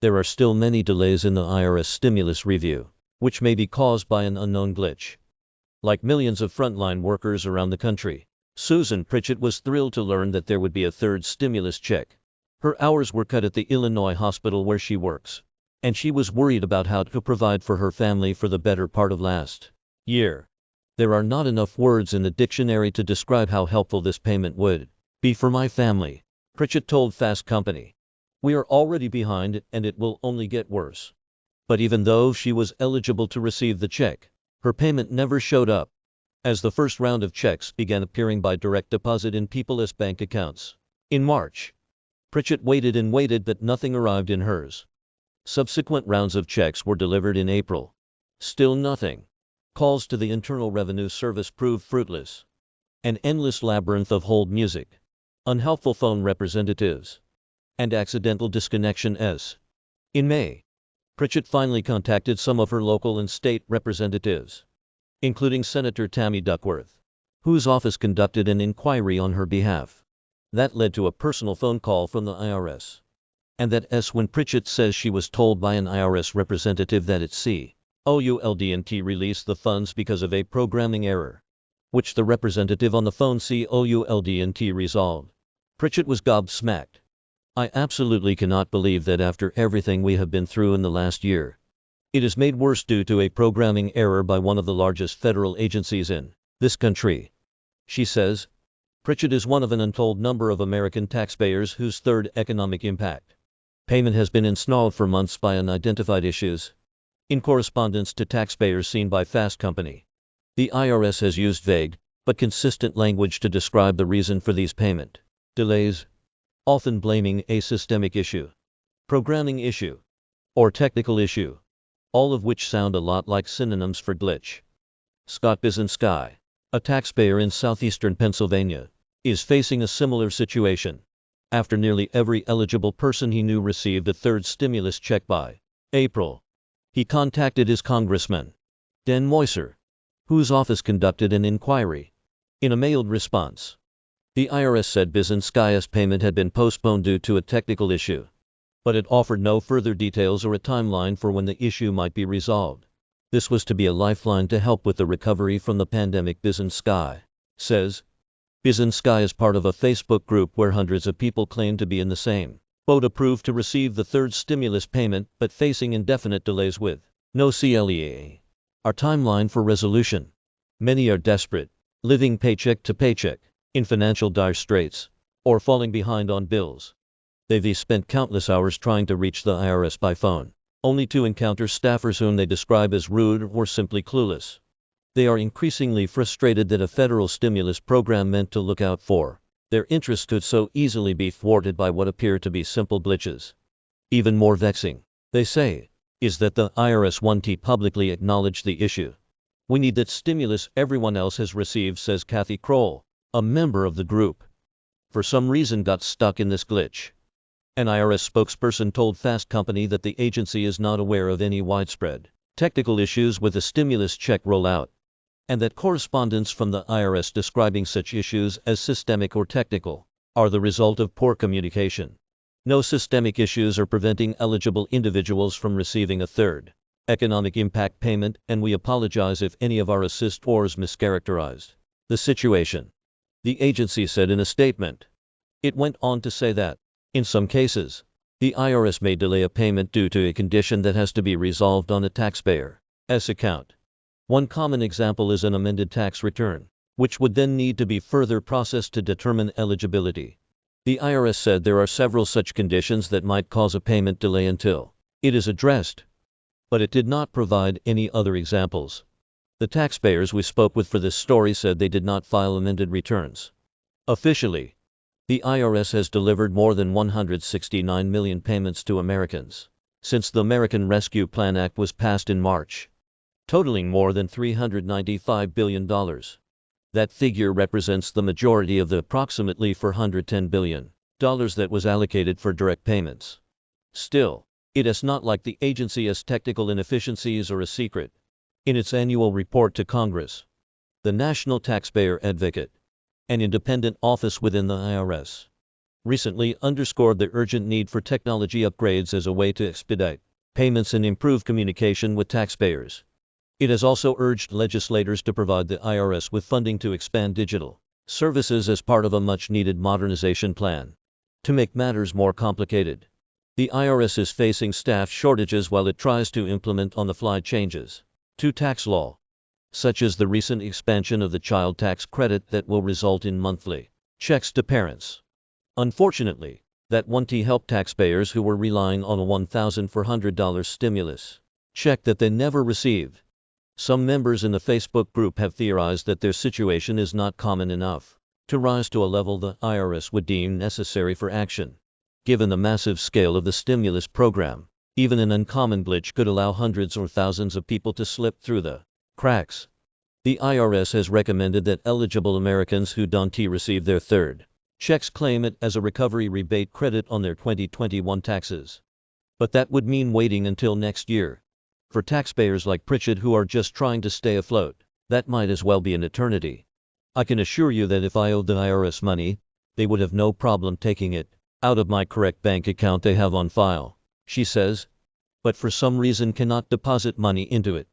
There are still many delays in the IRS stimulus review, which may be caused by an unknown glitch. Like millions of frontline workers around the country, Susan Pritchett was thrilled to learn that there would be a third stimulus check. Her hours were cut at the Illinois hospital where she works, and she was worried about how to provide for her family for the better part of last year. There are not enough words in the dictionary to describe how helpful this payment would be for my family, Pritchett told Fast Company. We are already behind and it will only get worse. But even though she was eligible to receive the check, her payment never showed up. As the first round of checks began appearing by direct deposit in people's bank accounts in March, Pritchett waited and waited, but nothing arrived in hers. Subsequent rounds of checks were delivered in April. Still nothing. Calls to the Internal Revenue Service proved fruitless. An endless labyrinth of hold music, unhelpful phone representatives, and accidental disconnections. In May, Pritchett finally contacted some of her local and state representatives, including Senator Tammy Duckworth, whose office conducted an inquiry on her behalf. That led to a personal phone call from the IRS. And that's when Pritchett says she was told by an IRS representative that its COULD&T released the funds because of a programming error, which the representative on the phone COULD&T resolved. Pritchett was gobsmacked. I absolutely cannot believe that after everything we have been through in the last year, it is made worse due to a programming error by one of the largest federal agencies in this country, she says. Pritchett is one of an untold number of American taxpayers whose third economic impact payment has been ensnarled for months by unidentified issues. In correspondence to taxpayers seen by Fast Company, the IRS has used vague but consistent language to describe the reason for these payment delays, often blaming a systemic issue, programming issue, or technical issue, all of which sound a lot like synonyms for glitch. Scott Bizinski, a taxpayer in southeastern Pennsylvania, is facing a similar situation. After nearly every eligible person he knew received a third stimulus check by April, he contacted his congressman, Dan Moiser, whose office conducted an inquiry. In a mailed response, the IRS said Bizinski's payment had been postponed due to a technical issue, but it offered no further details or a timeline for when the issue might be resolved. This was to be a lifeline to help with the recovery from the pandemic, Bizinski says. Bizinski is part of a Facebook group where hundreds of people claim to be in the same boat, approved to receive the third stimulus payment but facing indefinite delays with no CLEA or timeline for resolution. Many are desperate, living paycheck to paycheck, in financial dire straits, or falling behind on bills. They've spent countless hours trying to reach the IRS by phone, only to encounter staffers whom they describe as rude or simply clueless. They are increasingly frustrated that a federal stimulus program meant to look out for their interests could so easily be thwarted by what appear to be simple glitches. Even more vexing, they say, is that the IRS won't publicly acknowledge the issue. We need that stimulus everyone else has received, says Kathy Kroll, a member of the group. For some reason got stuck in this glitch. An IRS spokesperson told Fast Company that the agency is not aware of any widespread technical issues with the stimulus check rollout, and that correspondence from the IRS describing such issues as systemic or technical are the result of poor communication. No systemic issues are preventing eligible individuals from receiving a third economic impact payment, and we apologize if any of our assistors mischaracterized the situation, the agency said in a statement. It went on to say that, in some cases, the IRS may delay a payment due to a condition that has to be resolved on a taxpayer's account. One common example is an amended tax return, which would then need to be further processed to determine eligibility. The IRS said there are several such conditions that might cause a payment delay until it is addressed, but it did not provide any other examples. The taxpayers we spoke with for this story said they did not file amended returns. Officially, the IRS has delivered more than 169 million payments to Americans since the American Rescue Plan Act was passed in March, totaling more than $395 billion. That figure represents the majority of the approximately $410 billion that was allocated for direct payments. Still, it is not like the agency has technical inefficiencies or a secret. In its annual report to Congress, the National Taxpayer Advocate, an independent office within the IRS, recently underscored the urgent need for technology upgrades as a way to expedite payments and improve communication with taxpayers. It has also urged legislators to provide the IRS with funding to expand digital services as part of a much-needed modernization plan. To make matters more complicated, the IRS is facing staff shortages while it tries to implement on-the-fly changes to tax law, such as the recent expansion of the child tax credit that will result in monthly checks to parents. Unfortunately, that won't help taxpayers who were relying on a $1,400 stimulus check that they never received. Some members in the Facebook group have theorized that their situation is not common enough to rise to a level the IRS would deem necessary for action. Given the massive scale of the stimulus program, even an uncommon glitch could allow hundreds or thousands of people to slip through the cracks. The IRS has recommended that eligible Americans who don't receive their third checks claim it as a recovery rebate credit on their 2021 taxes. But that would mean waiting until next year. For taxpayers like Pritchett who are just trying to stay afloat, that might as well be an eternity. I can assure you that if I owed the IRS money, they would have no problem taking it out of my correct bank account they have on file, she says, but for some reason cannot deposit money into it.